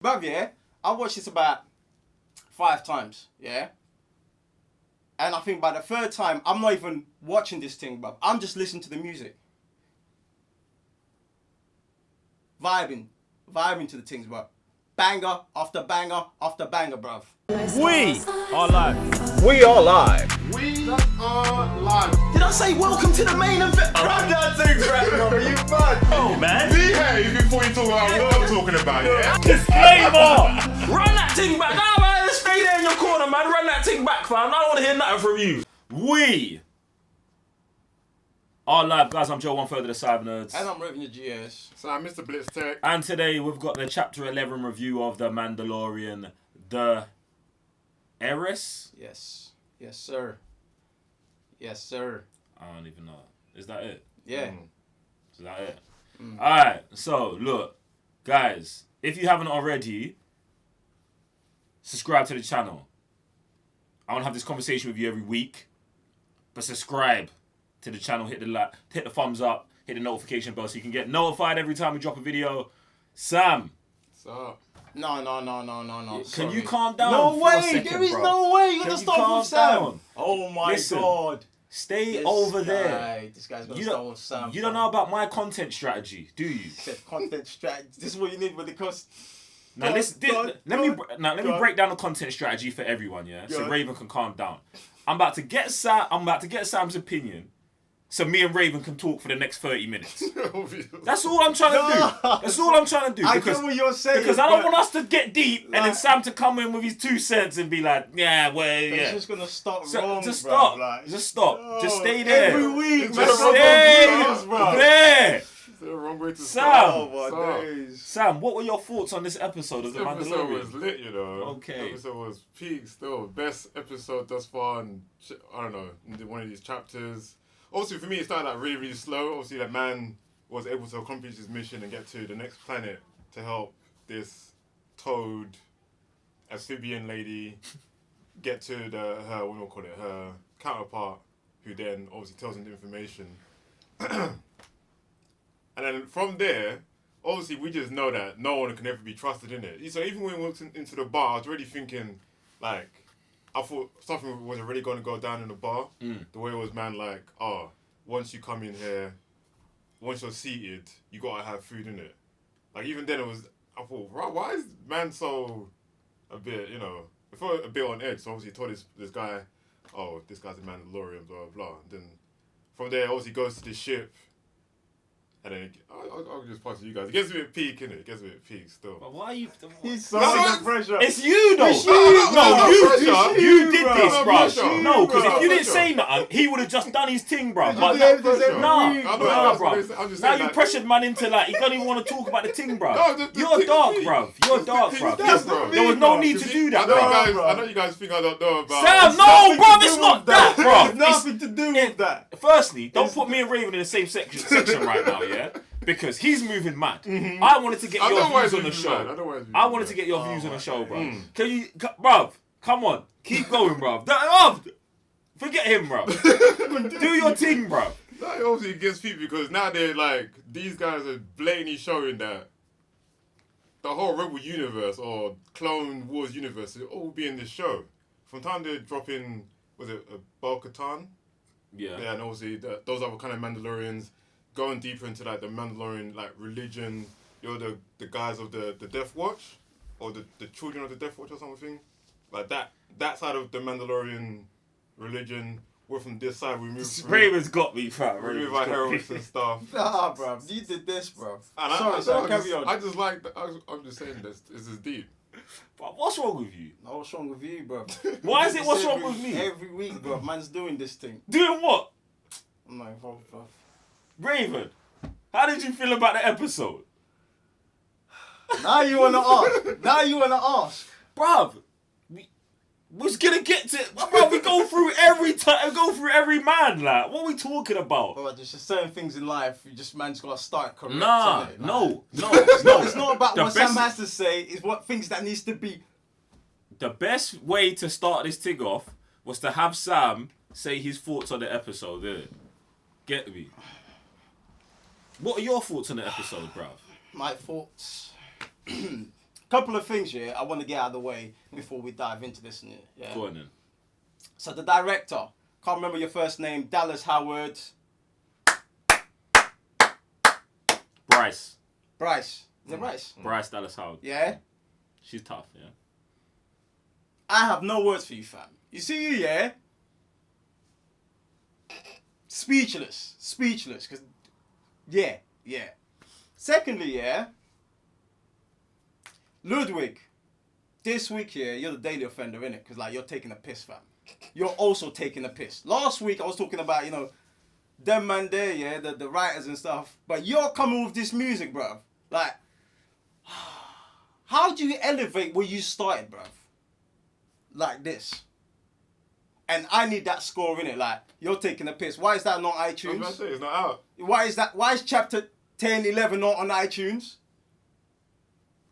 Bruv, yeah, I watched this about 5 times, yeah? And I think by the 3rd time, I'm not even watching this thing, bruv. I'm just listening to the music. Vibing to the things, bruv. Banger after banger after banger, bruv. We are live. We are live. We are live. Did I say welcome to the main event? Run that thing, brother. You mad? Oh, man. Behave before you talk about what I'm talking about, yeah? Disclaimer. Run that thing back. Nah, man, stay there in your corner, man. Run that thing back, fam. I don't want to hear nothing from you. We are live, guys. I'm Joe, 1/3 of the Cyber Nerds. And I'm ripping your GS. So I'm Mr. Blitz Tech. And today we've got the Chapter 11 review of The Mandalorian, the Heiress. Yes. Yes, sir. Yes, sir. I don't even know. Is that it? Yeah. Is that it? Alright, so look, guys, if you haven't already, subscribe to the channel. I want to have this conversation with you every week. But subscribe to the channel, hit the like, hit the thumbs up, hit the notification bell so you can get notified every time we drop a video. Sam. What's up? No. Can you calm down? No for a way! second, There is bro? no way! You're Can gonna you start calm with Sam! down? Oh my Listen, god! Stay This over there. guy, this guy's gonna start with Sam. You don't know about my content strategy, do you? Said content strategy. This is what you need when it comes. Now let me break down the content strategy for everyone, yeah? So Yeah. Raven can calm down. I'm about to get Sam's opinion so me and Raven can talk for the next 30 minutes. That's all I'm trying to do. That's all I'm trying to do. I get what you're saying. Because I don't but want us to get deep and then Sam to come in with his 2 cents and be like, yeah, well, It's yeah. just gonna stop So, wrong, just bro. stop. Like, Just stop. no, Just stay there. Every week, It's man. just Stay bro. there. It's the wrong way to Sam. start. Oh my So, days. Sam, what were your thoughts on this episode of This The episode was Mandalorian? lit, you know. Okay. This episode was peak still. Best episode thus far, and I don't know, in one of these chapters. Also, for me, it started out really, really slow. Obviously, that man was able to accomplish his mission and get to the next planet to help this toad, amphibian lady, get to her, what do we call it, her counterpart, who then obviously tells him the information. And then from there, obviously, we just know that no one can ever be trusted in it. So even when we walked into the bar, I was already thinking, like, I thought something was already going to go down in the bar. The way it was, man, like, oh, once you come in here, once you're seated, you got to have food in it. Like, even then, I thought, right, why is man so a bit, you know, I felt a bit on edge. So obviously, he told this guy, oh, this guy's a Mandalorian, blah, blah, blah. And then from there, obviously, goes to the ship. And then I'll just pass to you guys. It gets a bit peak, innit? It gets a bit peak still. But why are you... He's so under pressure. It's you though. It's you. No, pressure. you did bro. this, No bro. pressure. No, because if No you didn't pressure. say nothing, he would have just done his thing, bro. You But do everything every nah, week, I know, bro. nah, that's bro. what I'm saying. I'm just Now saying, you like- pressured man into like, he don't even want to talk about the ting, bro. No, the You're thing's dark, peak. bro. You're The dark, thing's bro. peak, That's bro. not There was me, no bro. need to do I that, know, bro. you guys, bro. I know you guys think I don't know about... Sam, no, nothing bro, to it's do not with that, that. bro. It's nothing to do with that. Firstly, don't put me and Raven in the same section right now, yeah? Because he's moving mad. I wanted to get I your know why views he's on the moving show. mad. I know why he's moving I wanted to mad. get your views on the show, bro. Mm. Can you, bruv, come on. Keep going, bruv. Forget him, bruv. Do your thing, bruv. No, it obviously gets people because now they're like, these guys are blatantly showing that the whole Rebel universe or Clone Wars universe will all be in this show. From time they're dropping, was it Bo-Katan? Yeah, and obviously those other kind of Mandalorians going deeper into like the Mandalorian like religion. You're the guys of the Death Watch or the children of the Death Watch or something like that side of the Mandalorian religion. We're from this side. We move. Raven's got me, fam. We move our heroes and stuff. Nah, bro. You did this, bro. And Sorry, carry on. I just like. I'm just saying this. This is deep. But what's wrong with you? No, what's wrong with you, bro? Why is it what's wrong Every- with me? Every week, bro. Man's doing this thing. Doing what? I'm not involved, bro. Raven, how did you feel about the episode? Now you wanna ask. Bruv, we was gonna get to, bruv, we go through every man, like, what are we talking about? Bro, there's just certain things in life man's gotta start correct. Nah, innit? Like, no. It's not about The what Sam best- has to say. It's what things that needs to be. The best way to start this thing off was to have Sam say his thoughts on the episode, innit? Get me. What are your thoughts on the episode, bruv? My thoughts. couple of things, yeah, I want to get out of the way before we dive into this. Yeah. Go on then. So the director, can't remember your first name, Dallas Howard. Bryce. Bryce. Is it Bryce? Bryce Dallas Howard. Yeah. She's tough, yeah. I have no words for you, fam. You see you, yeah? Speechless. Speechless. Cause, yeah. Secondly, yeah. Ludwig. This week, yeah, you're the daily offender, innit? Because, like, you're taking a piss, fam. You're also taking a piss. Last week, I was talking about, you know, them man there, yeah, the writers and stuff. But you're coming with this music, bruv. Like, how do you elevate where you started, bruv? Like this. And I need that score in it. Like, you're taking a piss. Why is that not I was iTunes? about to say, it's not out. Why is chapter 10, 11 not on iTunes?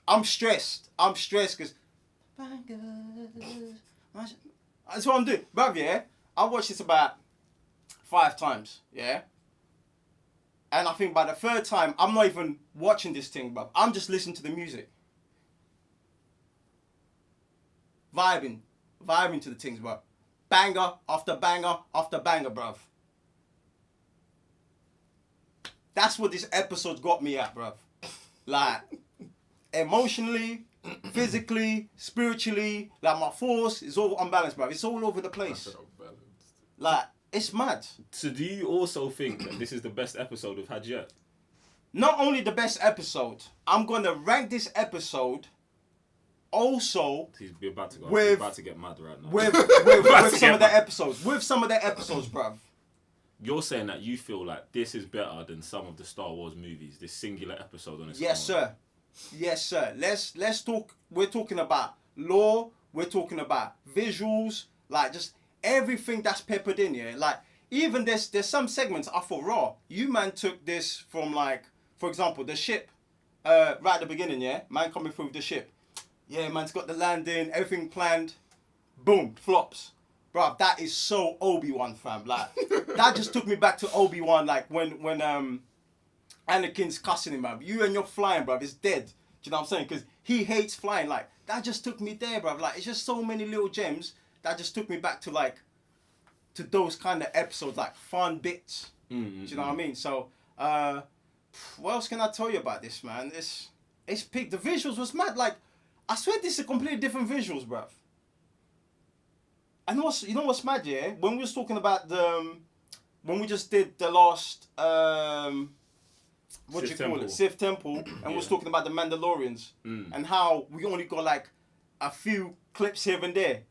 I'm stressed because that's what I'm doing. Bruv, yeah, I watched this about 5 times, yeah? And I think by the 3rd time, I'm not even watching this thing, bruv. I'm just listening to the music. Vibing to the things, bruv. Banger after banger after banger, bruv. That's what this episode got me at, bruv. Like, emotionally, physically, spiritually, like my force is all unbalanced, bruv. It's all over the place. Like, it's mad. So do you also think that this is the best episode we've had yet? Not only the best episode, I'm gonna rank this episode also He's about to go. With- He's about to get mad right now. with to some get of the episodes. With some of the episodes, bruv. You're saying that you feel like this is better than some of the Star Wars movies, this singular episode on its Yes, own. sir. Yes, sir. Let's talk. We're talking about lore. We're talking about visuals. Like, just everything that's peppered in here. Like, even there's some segments I thought raw. You man took this from, like, for example, the ship. Right at the beginning, yeah, man coming through the ship. Yeah, man's got the landing, everything planned. Boom, flops. Bruv, that is so Obi-Wan, fam. Like, that just took me back to Obi-Wan, like when Anakin's cussing him, bruv. You and your flying, bruv, is dead. Do you know what I'm saying? Because he hates flying. Like, that just took me there, bruv. Like, it's just so many little gems that just took me back to, like, to those kind of episodes, like, fun bits. Do you know what I mean? So, what else can I tell you about this, man? It's peak. The visuals was mad. Like, I swear this is completely different visuals, bruv. And you know what's mad, yeah? When we was talking about when we just did the last, what do you Sith call Temple. it? Sith Temple, and we was talking about the Mandalorians, and how we only got like a few clips here and there.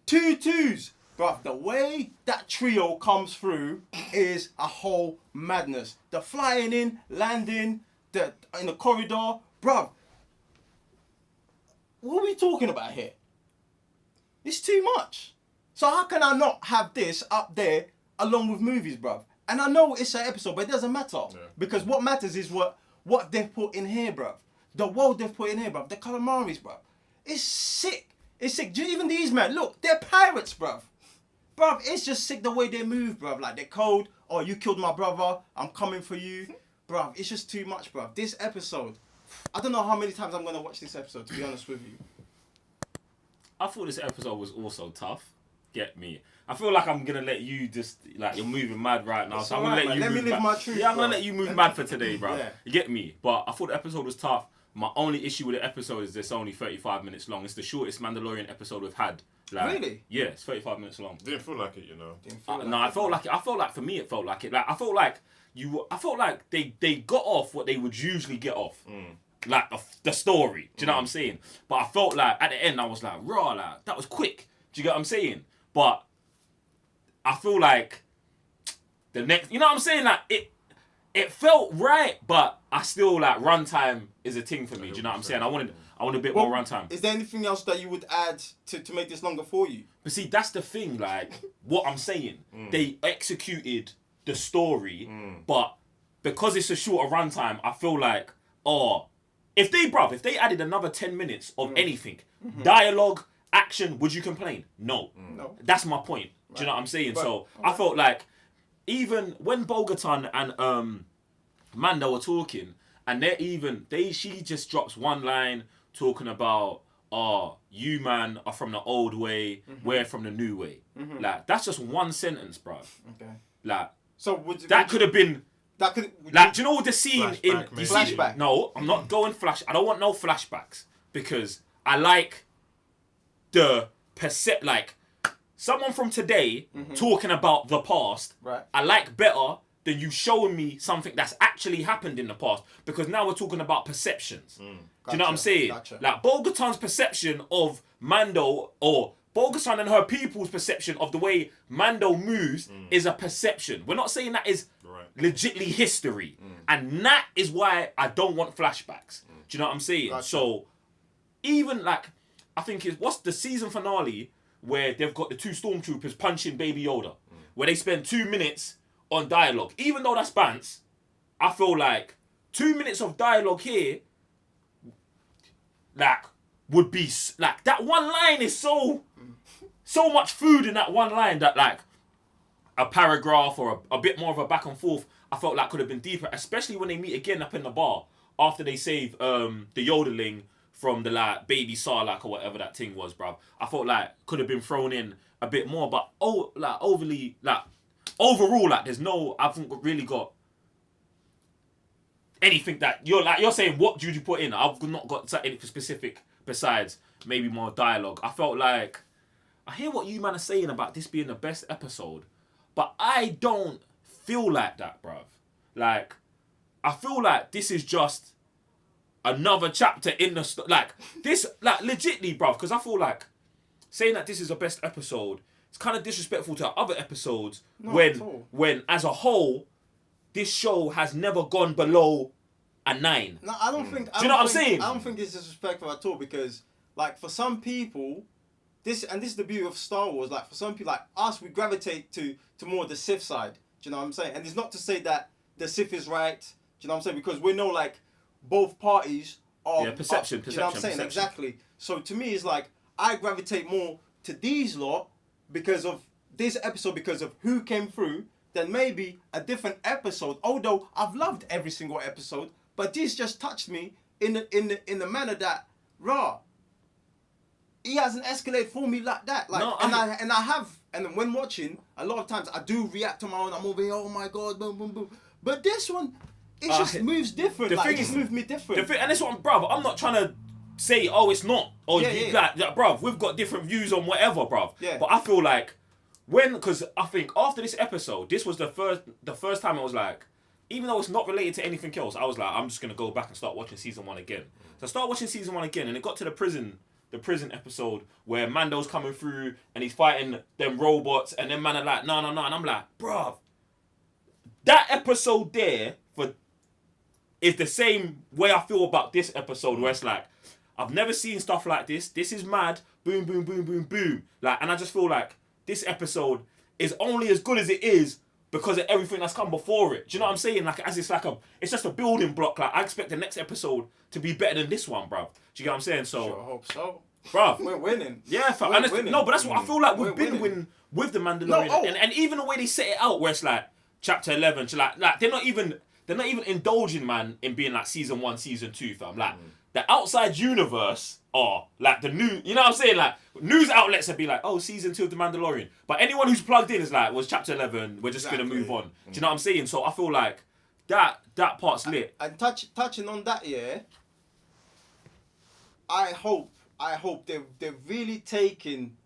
2-2s. Bruv, the way that trio comes through is a whole madness. The flying in, landing, in the corridor. Bruv, what are we talking about here? It's too much. So how can I not have this up there along with movies, bruv? And I know it's an episode, but it doesn't matter. Yeah. Because what matters is what they've put in here, bruv. The world they've put in here, bruv. The calamaris, bruv. It's sick. It's sick. Even these men, look, they're pirates, bruv. Bruv, it's just sick the way they move, bruv. Like, they're cold. Oh, you killed my brother. I'm coming for you. Bruv, it's just too much, bruv. This episode, I don't know how many times I'm going to watch this episode, to be honest with you. I thought this episode was also tough. Get me. I feel like I'm gonna let you just like you're moving mad right now, so I'm gonna alright, let you man. Let move me live mad. my truth, Yeah, I'm bro. gonna let you move mad for today, bro. Yeah. You get me? But I thought the episode was tough. My only issue with the episode is it's only 35 minutes long. It's the shortest Mandalorian episode we've had. Like, Really? Yeah, it's 35 minutes long. Didn't feel like it, you know. I felt like for me it felt like it. Like I felt like they got off what they would usually get off. Like the story. Do you know what I'm saying? But I felt like at the end I was like, raw, like that was quick. Do you get what I'm saying? But I feel like the next, you know what I'm saying? Like it felt right, but I still like runtime is a thing for me. Do you know what I'm saying? I want a bit more runtime. Is there anything else that you would add to make this longer for you? But see, that's the thing. Like what I'm saying, they executed the story, but because it's a shorter runtime, I feel like if they added another 10 minutes of anything, dialogue, action, would you complain? No. No. That's my point. Do you know what I'm saying? So I felt like even when Bo-Katan and Mando were talking, and she just drops one line, talking about, you man are from the old way, we're from the new way. Like, that's just one sentence, bro. Okay. Like, So that could have been. That could. Like, do you know the scene Flashback, in maybe. you see, Flashback. No, I'm not going flash. I don't want no flashbacks because I like the like someone from today talking about the past. Right. I like better than you showing me something that's actually happened in the past because now we're talking about perceptions. Do you know what I'm saying? Gotcha. Like Bo-Katan's perception of Mando or Bo-Katan and her people's perception of the way Mando moves is a perception. We're not saying that is legitly history. And that is why I don't want flashbacks. Do you know what I'm saying? Gotcha. So, even like, I think it's, what's the season finale where they've got the two stormtroopers punching Baby Yoda, where they spend 2 minutes on dialogue. Even though that's bants, I feel like 2 minutes of dialogue here, like, would be, like, that one line is so much food in that one line that, like, a paragraph or a bit more of a back and forth, I felt like could have been deeper, especially when they meet again up in the bar after they save the yodeling from the like baby Sarlacc or whatever that thing was, bruv. I felt like could have been thrown in a bit more, but overall, like there's no, I haven't really got anything that you're saying. What did you put in? I've not got anything specific besides maybe more dialogue. I felt like I hear what you man are saying about this being the best episode, but I don't feel like that, bruv. Like, I feel like this is just another chapter in the like this, like legitly, bruv. Because I feel like saying that this is the best episode, it's kind of disrespectful to other episodes when as a whole, this show has never gone below a 9. No, I don't think. Do you know what I'm saying? I don't think it's disrespectful at all because, like, for some people, this is the beauty of Star Wars. Like, for some people, like us, we gravitate to more the Sith side. Do you know what I'm saying? And it's not to say that the Sith is right. Do you know what I'm saying? Because we know, like, both parties are... perception. Do you know what I'm saying? Perception. Exactly. So, to me, it's like, I gravitate more to these lot because of this episode, because of who came through, than maybe a different episode. Although, I've loved every single episode, but this just touched me in the manner that, he hasn't escalated for me like that. Like, No, I have, and when watching, a lot of times I do react to my own. I'm over here, oh my god, boom, boom, boom. But this one, it just moves different. The Like, thing it just is- moved me different. And this one, bruv, I'm not trying to say, oh, it's not. Or, Yeah. like, bruv, we've got different views on whatever, bruv. Yeah. But I feel like, because I think after this episode, this was the first time I was like, even though it's not related to anything else, I was like, I'm just going to go back and start watching season 1 again. So I start watching season 1 again, and it got to the prison episode where Mando's coming through and he's fighting them robots, and then man are like, no, and I'm like, bruv, that episode there is the same way I feel about this episode, where it's like, I've never seen stuff like this. This is mad. Boom, boom, boom, boom, boom. Like, and I just feel like this episode is only as good as it is because of everything that's come before it. Do you know what I'm saying? Like, as it's just a building block. Like, I expect the next episode to be better than this one, bruv. Do you get what I'm saying? So, Sure, I hope so. bruv. We're winning. Yeah, fam. We're And winning. no, but that's what I feel like we've We're been winning. with the Mandalorian, No, and even the way they set it out, where it's like chapter 11, so like they're not even indulging, man, in being like season 1, season 2, fam. Like the outside universe are like the new, you know what I'm saying? Like news outlets would be like, oh, season 2 of the Mandalorian, but anyone who's plugged in is like, was chapter 11. We're just gonna move on. Do you know what I'm saying? So I feel like that part's lit. And touching on that, yeah, I hope they've really taken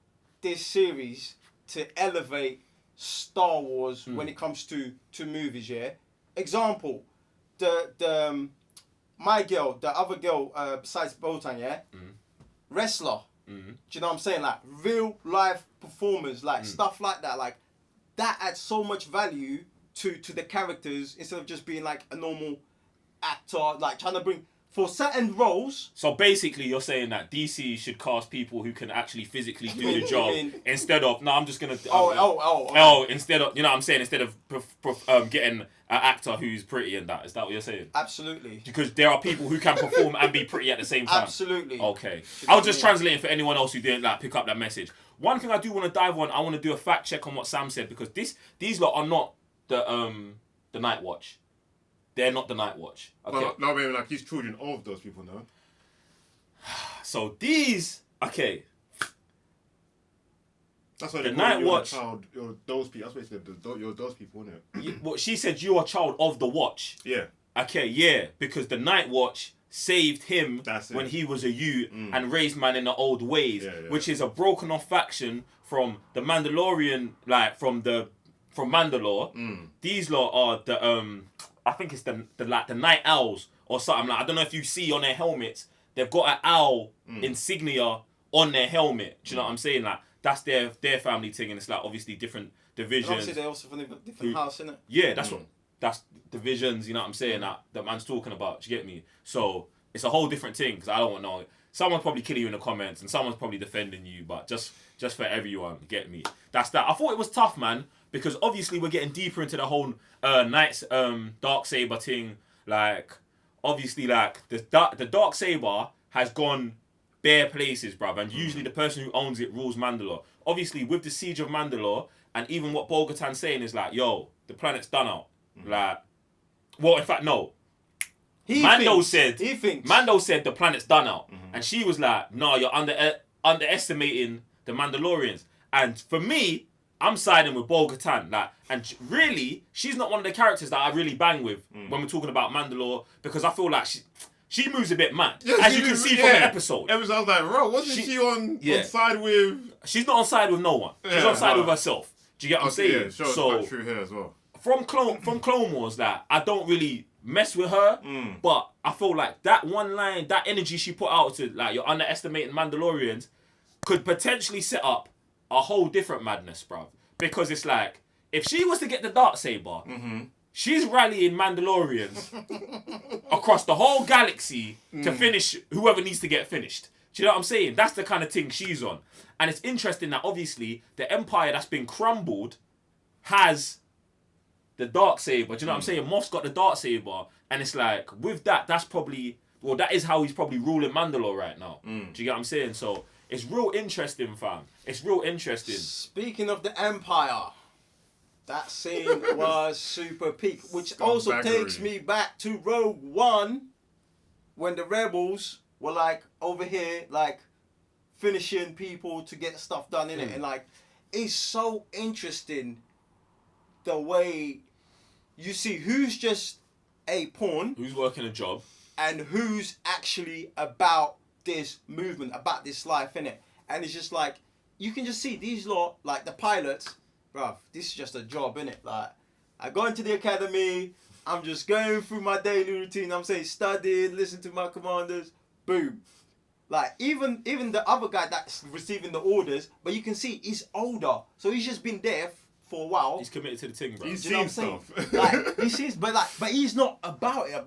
this series to elevate Star Wars when it comes to movies, yeah. Example, my girl, the other girl besides Botan, yeah, wrestler. Do you know what I'm saying? Like real life performers, like stuff like that. Like that adds so much value to the characters instead of just being like a normal actor, like trying to bring for certain roles. So basically, you're saying that DC should cast people who can actually physically do the job mean- instead of I'm just gonna instead of, you know what I'm saying, instead of getting an actor who's pretty and that. Is that what you're saying? Absolutely. Because there are people who can perform and be pretty at the same time. Absolutely. Okay. You know I was what just I mean? translating for anyone else who didn't like pick up that message. One thing I do want to dive on, I want to do a fact check on what Sam said, because these lot are not the Night Watch. They're not the Night Watch. Okay. No, maybe like he's children of those people, no? So these, okay. That's why The they Night you're Watch. a child, you're those people. That's what they said. You're those people, isn't it? What she said, you are a child of the Watch. Yeah. Okay, yeah, because the Night Watch saved him That's it. when he was a youth and raised man in the old ways, Yeah, yeah. which is a broken off faction from the Mandalorian, like from Mandalore. These lot are the I think it's the Night Owls or something. Like, I don't know if you see on their helmets, they've got an owl insignia on their helmet. Do you know what I'm saying? Like that's their family thing, and it's like obviously different divisions. And obviously they're also from a different house, innit? Yeah, that's divisions, you know what I'm saying, that man's talking about, do you get me? So it's a whole different thing, because I don't know, someone's probably killing you in the comments and someone's probably defending you, but just for everyone, get me? That's that. I thought it was tough, man, because obviously we're getting deeper into the whole Knights Darksaber thing. Like obviously, like the Darksaber has gone bare places, bruv, and usually the person who owns it rules Mandalore. Obviously, with the siege of Mandalore, and even what Bo-Katan's saying is like, yo, the planet's done out. Like, well, in fact, no. Mando said the planet's done out, and she was like, no, you're underestimating the Mandalorians. And for me, I'm siding with Bo-Katan. Like, and really, she's not one of the characters that I really bang with when we're talking about Mandalore, because I feel like she moves a bit mad, as you can see from the episode. I was like, bro, wasn't she on side with? She's not on side with no one. She's on side with herself. Do you get what I'm saying? Yeah, sure, so quite true here as well. From Clone Wars, like I don't really mess with her, but I feel like that one line, that energy she put out to like you're underestimating Mandalorians, could potentially set up a whole different madness, bruv. Because it's like if she was to get the Darksaber, she's rallying Mandalorians across the whole galaxy to finish whoever needs to get finished. Do you know what I'm saying? That's the kind of thing she's on. And it's interesting that obviously the empire that's been crumbled has the Darksaber. Do you know what I'm saying? Moff's got the Darksaber, and it's like with that, that's probably that is how he's probably ruling Mandalore right now. Do you get what I'm saying? So it's real interesting, fam. It's real interesting. Speaking of the Empire, that scene was super peak, which also takes me back to Rogue One, when the rebels were like over here, like finishing people to get stuff done in it, and like it's so interesting the way you see who's just a pawn, Who's working a job, and who's actually about this movement, about this life, innit? And it's just like you can just see these lot, like the pilots, bruv, this is just a job, innit? Like I go into the academy, I'm just going through my daily routine, I'm saying studying, listen to my commanders, boom. Like even the other guy that's receiving the orders, but you can see he's older, so he's just been there for a while. he's committed to the thing, bro. He's Do you know what I'm saying? Like he sees, but he's not about it. Do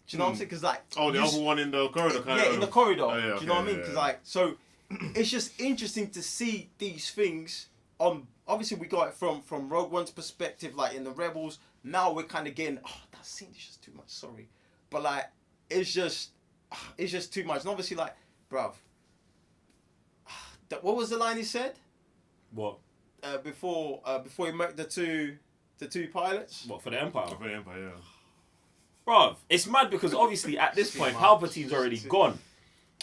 you know what I'm saying? Because like the other one in the corridor, in the corridor. Oh, yeah, do okay, you know what I mean? yeah, Because yeah. like so, it's just interesting to see these things. Obviously we got it from Rogue One's perspective, like in the Rebels. Now we're kind of getting that scene is just too much. Sorry, but like it's just too much. And obviously like, bruv, what was the line he said? What? Before he met the two pilots. What, for the Empire? For the Empire, yeah. Bruv, it's mad because obviously at this point Palpatine's already gone.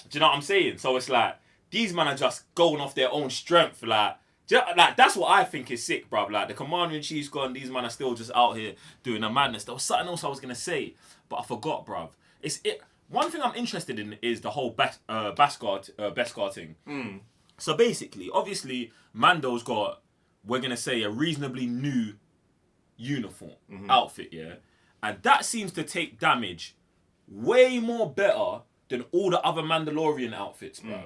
Do you know what I'm saying? So it's like these men are just going off their own strength. Like that's what I think is sick, bruv. Like the Commander-in-Chief's gone, these men are still just out here doing a madness. There was something else I was gonna say, but I forgot, bruv. One thing I'm interested in is the whole Beskar thing. So basically, obviously, Mando's got, we're going to say, a reasonably new uniform, outfit, yeah? And that seems to take damage way more better than all the other Mandalorian outfits, bro.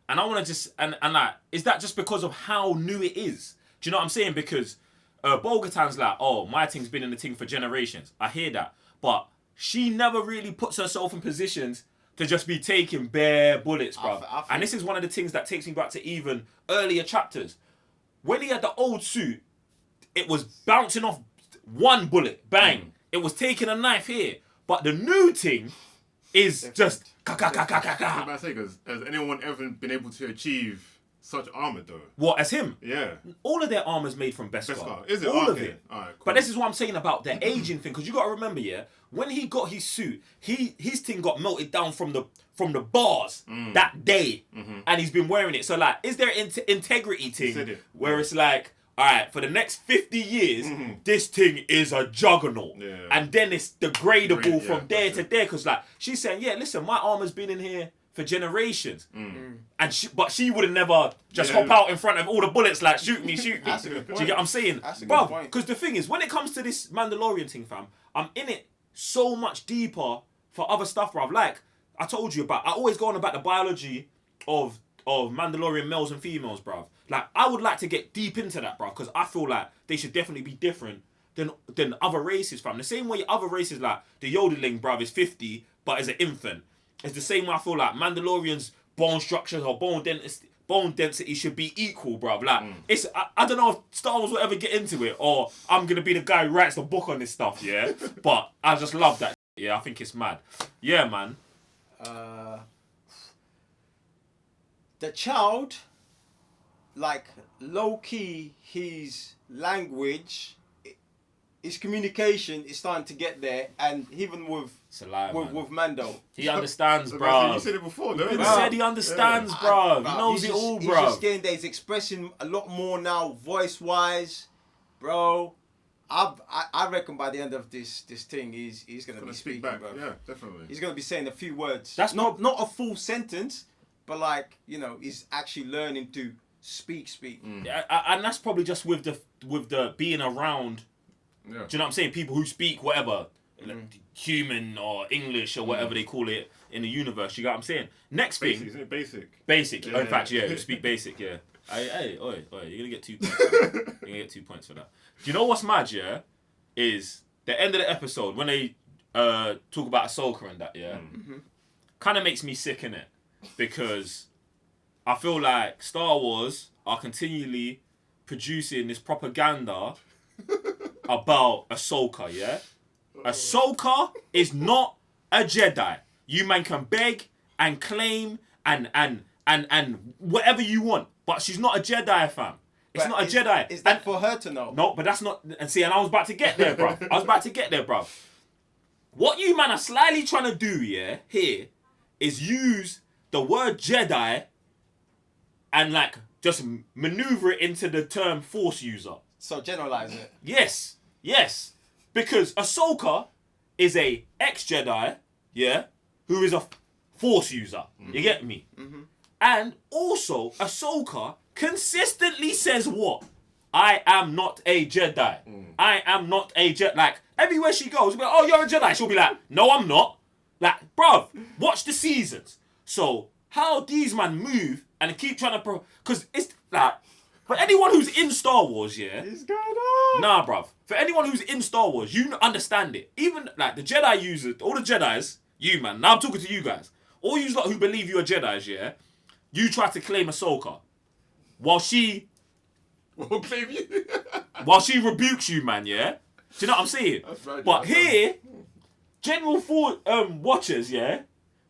And I want to just, and like, is that just because of how new it is? Do you know what I'm saying? Because Bo-Katan's like, oh, my thing's been in the thing for generations. I hear that. But she never really puts herself in positions to just be taking bare bullets, bro. And this is one of the things that takes me back to even earlier chapters. When he had the old suit, it was bouncing off one bullet, bang. It was taking a knife here. But the new thing is just ka ka ka ka ka ka. I say, because has anyone ever been able to achieve such armor though. What, as him? Yeah. All of their armor's made from Beskar. Beskar. Is it? All of Okay. it. Alright, cool. But this is what I'm saying about the aging thing, because you got to remember, yeah, when he got his suit, his thing got melted down from the bars that day, and he's been wearing it. So like, is there integrity thing where it's like, all right, for the next 50 years, this thing is a juggernaut, and then it's degradable from there to there, because like she's saying, yeah, listen, my armor's been in here for generations, and she would have never just hop out in front of all the bullets like shoot me. That's a good point. Do you get what I'm saying? That's a good Bruv, point. because the thing is, when it comes to this Mandalorian thing, fam, I'm in it so much deeper for other stuff, bruv. Like I told you about, I always go on about the biology of Mandalorian males and females, bruv. Like I would like to get deep into that, bruv, because I feel like they should definitely be different than other races, fam. The same way other races, like the Yodeling, bruv, is 50 but is an infant. It's the same way I feel like Mandalorians' bone structures or bone density should be equal, bruv. Like, it's I don't know if Star Wars will ever get into it, or I'm gonna be the guy who writes the book on this stuff, yeah. But I just love that. Yeah, I think it's mad. Yeah, man. The child, like low key, his language, his communication is starting to get there, and even with Mando, he understands, So, bro. you said it before, though. He said he understands, bro. He knows it all, He's bro. just getting there. He's expressing a lot more now, voice wise, bro. I reckon by the end of this thing, he's gonna be speak speaking, back. bro. Yeah, definitely. He's gonna be saying a few words. That's not a full sentence, but like, you know, he's actually learning to speak. Yeah, and that's probably just with the being around. Yeah. Do you know what I'm saying? People who speak whatever, like, human or English or whatever they call it in the universe. You got what I'm saying? Next Basic, thing, isn't it? Basic. basic. Yeah, In fact, yeah. you speak basic. Yeah. Hey, oi, you're gonna get 2 points. For that. You're gonna get 2 points for that. Do you know what's mad? Yeah, is the end of the episode when they talk about Ahsoka and that. Yeah, kind of makes me sick, innit? Because I feel like Star Wars are continually producing this propaganda about Ahsoka, yeah? Ahsoka is not a Jedi. You man can beg and claim and whatever you want, but she's not a Jedi, fam. It's not a Jedi. Is that for her to know? No, but that's not. And see, and I was about to get there, bruv. What you man are slightly trying to do, yeah, here, is use the word Jedi and like just maneuver it into the term Force user. So generalize it. Yes. Because Ahsoka is a ex-Jedi, yeah, who is a Force user. You get me? And also, Ahsoka consistently says what? I am not a Jedi. I am not a Jedi. Like, everywhere she goes, she'll be like, oh, you're a Jedi. She'll be like, no, I'm not. Like, bruv, watch the seasons. So, how these man move and keep trying to... Because it's like... For anyone who's in Star Wars, yeah... What's going on? Nah, bruv. For anyone who's in Star Wars, you understand it. Even, like, the Jedi users... All the Jedis... You, man. Now I'm talking to you guys. All you lot who believe you're Jedis, yeah... You try to claim Ahsoka. While she... We'll claim you. while she rebukes you, man, yeah? Do you know what I'm saying? That's right, But yeah, here... General watchers, yeah...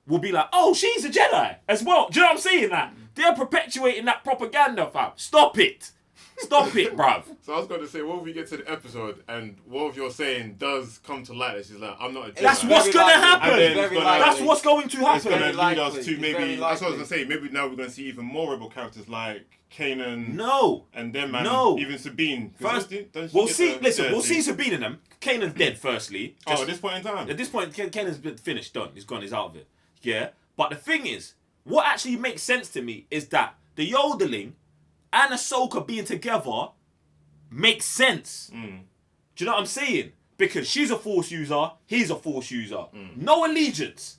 Will be like, oh, she's a Jedi as well. Do you know what I'm saying? Like, they're perpetuating that propaganda, fam. Stop it, bruv. So I was going to say, what if we get to the episode and what if you're saying does come to light that she's like, I'm not a Jedi. That's what's gonna happen. And then it's gonna, That's what's going to It's happen. going to Very lead us likely. to It's maybe, very that's what I was likely. going to say, maybe now we're going to see even more rebel characters like Kanan No. and them, man. No. Even Sabine. 'Cause First, don't she we'll get see. the- Listen, yeah, we'll see Sabine in them. Kanan's dead. Firstly, Oh, at this point in time. At this point, Kanan's been finished, done. He's gone. He's out of it. Yeah. But the thing is, what actually makes sense to me is that the yodeling and Ahsoka being together makes sense. Do you know what I'm saying? Because she's a Force user, he's a Force user. No allegiance.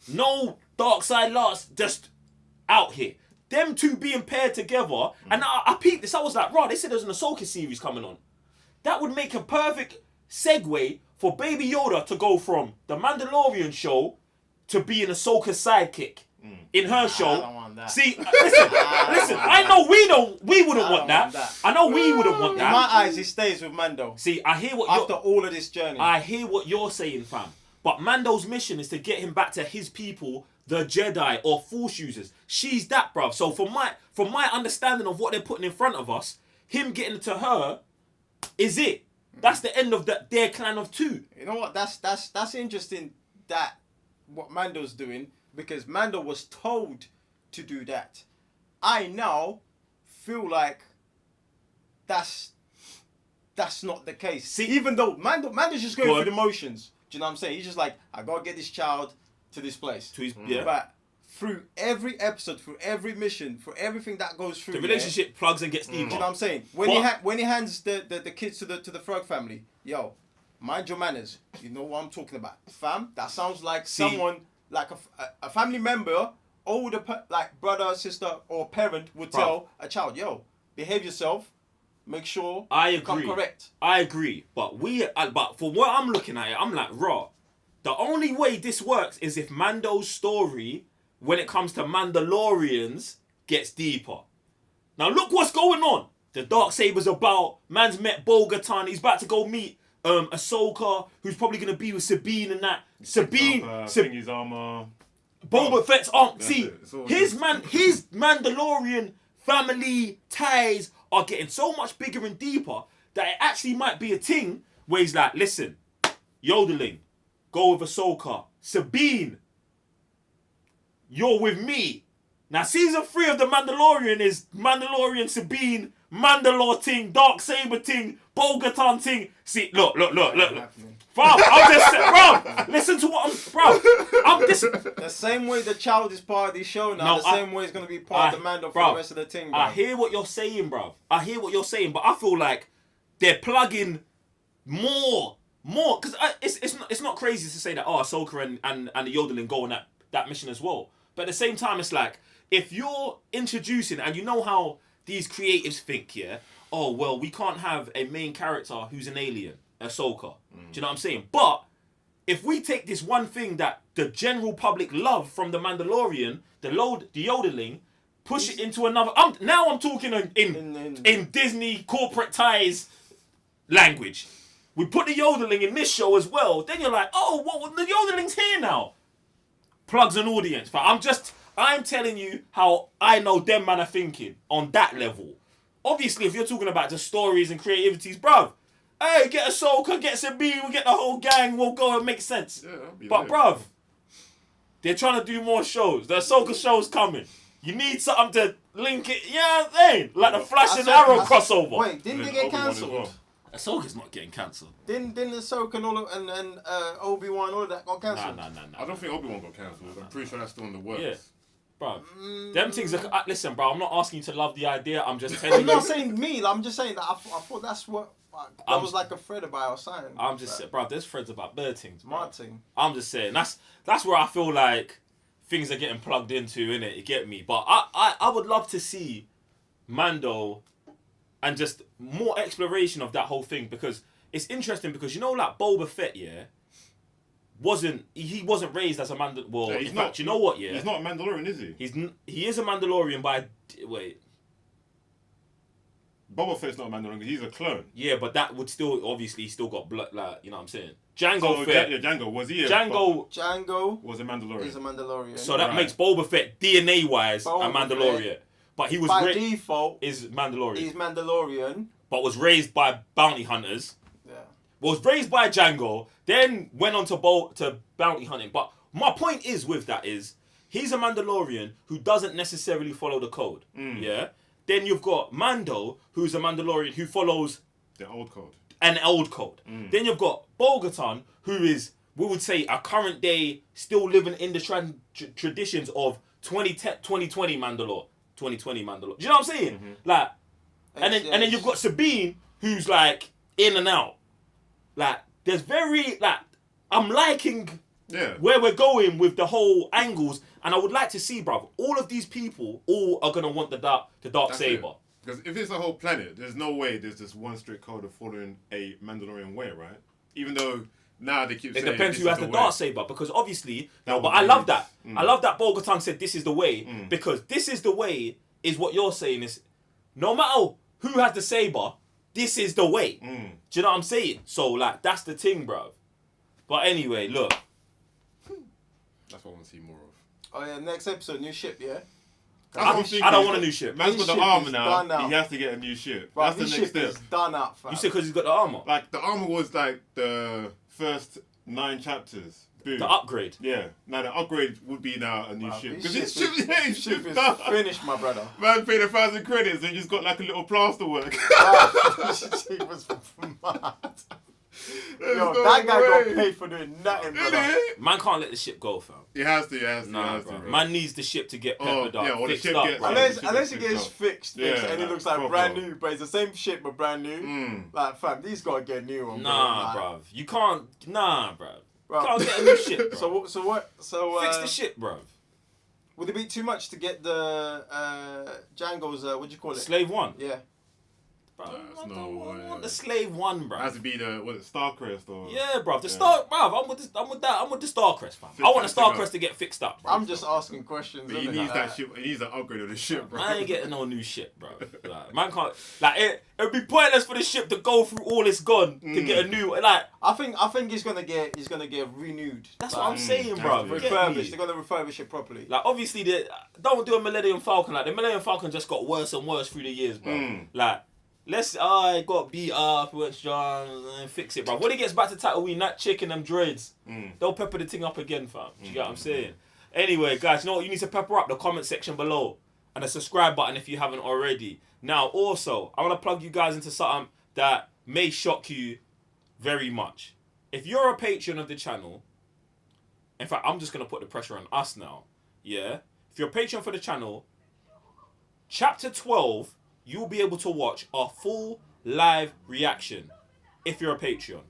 No dark side last, just out here. Them two being paired together, and I peeped this, I was like, right, they said there's an Ahsoka series coming on. That would make a perfect segue for Baby Yoda to go from the Mandalorian show to being Ahsoka's sidekick in her show. I don't want that. See, listen, I know we wouldn't want that. I know we wouldn't want In that. my eyes, he stays with Mando. See, I hear what After you're, all of this journey. I hear what you're saying, fam. But Mando's mission is to get him back to his people, the Jedi or Force users. She's that, bruv. So for from my understanding of what they're putting in front of us, him getting to her is it. That's the end of their clan of two. You know what? That's interesting. That what Mando's doing, because Mando was told to do that. I now feel like that's not the case. See, even though Mando's just going Go through on. the motions. Do you know what I'm saying? He's just like, I gotta get this child to this place. Yeah. But through every episode, through every mission, through everything that goes through, The relationship plugs and gets deeper. Do you know what I'm saying? When he hands the kids to the Frog family, yo, mind your manners. You know what I'm talking about, fam. That sounds like someone like a family member, older like brother, sister, or parent would tell a child, yo, behave yourself. Make sure you come correct. I agree, but but for what I'm looking at it, I'm like, raw. The only way this works is if Mando's story, when it comes to Mandalorians, gets deeper. Now look what's going on. The Darksaber's about. Man's met Bo-Katan. He's about to go meet Ahsoka, who's probably gonna be with Sabine and that. Thingy's armor. Boba Fett's arm. See, his his Mandalorian family ties are getting so much bigger and deeper that it actually might be a thing where he's like, listen, yodeling, go with Ahsoka. Sabine, you're with me. Now, season 3 of The Mandalorian is Mandalorian, Sabine, Mandalore ting, Darksaber ting, Bo-Katan ting. See, look. Bro, I'm just bro, listen to what I'm this. The same way the child is part of the show now, same way it's going to be part of the Mando for the rest of the thing, bro. I hear what you're saying, bro. I hear what you're saying, but I feel like they're plugging more, because it's not crazy to say that, Ahsoka and the yodeling go on that mission as well. But at the same time, it's like, if you're introducing, and you know how these creatives think, oh, well, we can't have a main character who's an alien, Ahsoka. Do you know what I'm saying? But if we take this one thing that the general public love from The Mandalorian, the yodeling, push it into another... Now I'm talking in Disney corporate ties language. We put the yodeling in this show as well. Then you're like, oh, what the yodeling's here now. Plugs an audience. But I'm telling you how I know them man are thinking on that level. Obviously, if you're talking about the stories and creativities, bruv, hey, get Ahsoka, get Sabine, we get the whole gang, we'll go and make sense. Yeah, but bruv, they're trying to do more shows. The Ahsoka show's coming. You need something to link it, like the Flash and Arrow crossover. Wait, didn't they get cancelled? Ahsoka's not getting cancelled. Didn't Ahsoka and Obi-Wan, all of that got cancelled? Nah. I don't think Obi-Wan got cancelled. I'm pretty sure that's still in the works. Yeah. Bro, them things are... Listen, bro, I'm not asking you to love the idea. I'm just telling you... I'm not saying me. I'm just saying that I thought that's what... That was like a thread about our sign. I'm just saying, bro, there's threads about bird things. My thing. I'm just saying, that's where I feel like things are getting plugged into, innit? You get me? But I would love to see Mando and just more exploration of that whole thing, because it's interesting, because you know, like Boba Fett, wasn't raised as a Mandalorian. Well, in fact, you know what? He's not a Mandalorian, is he? He is a Mandalorian by wait. Boba Fett's not a Mandalorian. He's a clone. Yeah, but that would still obviously he still got blood. Like, you know what I'm saying? Django Fett. Django was he? Django was a Mandalorian. He's a Mandalorian. So that makes Boba Fett DNA wise a Mandalorian. Fett, but he was by default is Mandalorian. He's Mandalorian. But was raised by bounty hunters. Yeah. Was raised by Django. Then went on to bounty hunting. But my point is with that is he's a Mandalorian who doesn't necessarily follow the code. Yeah. Then you've got Mando, who's a Mandalorian who follows the old code. An old code. Then you've got Bo-Katan, who is, we would say, a current day, still living in the traditions of 2020 Mandalore. 2020 Mandalore. Do you know what I'm saying? Like, and then you've got Sabine, who's like in and out. Like, there's very, like, I'm liking where we're going with the whole angles. And I would like to see, bruv, all of these people all are going to want the dark saber. Because if it's a whole planet, there's no way there's just one strict code of following a Mandalorian way, right? Even though now they keep saying it depends who has the dark saber, because obviously... but I love that. I love that Bo-Katan said this is the way, because this is the way is what you're saying is, no matter who has the saber, this is the way. Do you know what I'm saying? So, like, that's the thing, bruv. But anyway, look. That's what I want to see more of. Oh yeah, next episode, new ship, yeah? That's what I'm I thinking. don't want a new ship. Man's His got the ship armor is now. done now. He has to get a new ship. Bruv, That's the his next ship step. is done up, fam. You said because he's got the armor. Like the armor was like the first 9 chapters. Boom. The upgrade. Yeah. Now the upgrade would be now a new Bruv, ship. his Because ship his is- ship is done. finished, my brother. Man paid 1,000 credits and just got like a little plaster work. He was mad. Yo, no that guy way. got paid for doing nothing, brother. Innit? Man can't let the ship go, fam. He has to, he has to, he Nah, has to, bro. bro. Man needs the ship to get peppered yeah, up, or the fixed ship up, gets- bro. Yeah, Unless it fixed gets up. fixed Yeah, and it like, looks like proper. brand new, but it's the same shit but brand new. Mm. Like, fam, these gotta get a new one, Nah, bro. bruv. You can't. Nah, bruv. Bruv. Can't get a new ship, bro. So Fix the ship, bruv. would it be too much to get the Django's, what do you call it? Slave 1. Yeah. Bruv, That's I no don't way. want the Slave 1, It has bruv. to be the, what is it, Starcrest or... Yeah, bruv. The Yeah. Star, bruv. I'm with that. I'm with the Starcrest, fam. Fix I want that the thing up. Starcrest to get fixed up, bruv. I'm just asking questions. But he innit? needs that ship, he needs an upgrade of the ship, bro. I ain't getting no new ship, bro. Like, man can't. Like, it'd be pointless for the ship to go through all it's gone to get a new. Like, I think he's gonna get renewed. that's Like, what I'm saying, that's bro. it. Get me? refurbished. They're gonna refurbish it properly. Like, obviously, they don't do a Millennium Falcon. Like, the Millennium Falcon just got worse and worse through the years, bro. Mm. Like, it got beat up, went strong, and fix it, bro. When he gets back to Tatooine, that chick and them droids, they'll pepper the thing up again, fam. Do you get what I'm saying? Anyway, guys, you know what? You need to pepper up the comment section below and the subscribe button if you haven't already. Now, also, I want to plug you guys into something that may shock you very much. If you're a patron of the channel, in fact, I'm just going to put the pressure on us now, yeah? If you're a patron for the channel, Chapter 12, you'll be able to watch our full live reaction if you're a Patreon.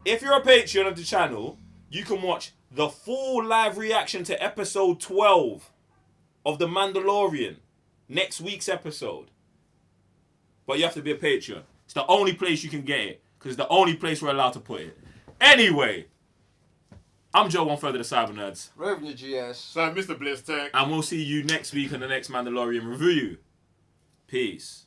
If you're a Patreon of the channel, you can watch the full live reaction to episode 12 of The Mandalorian, next week's episode. But you have to be a Patreon. It's the only place you can get it, because it's the only place we're allowed to put it. Anyway, I'm Joe, one further the Cyber Nerds. Revenue GS. So, Mr. Bliss Tech. And we'll see you next week on the next Mandalorian review. Peace.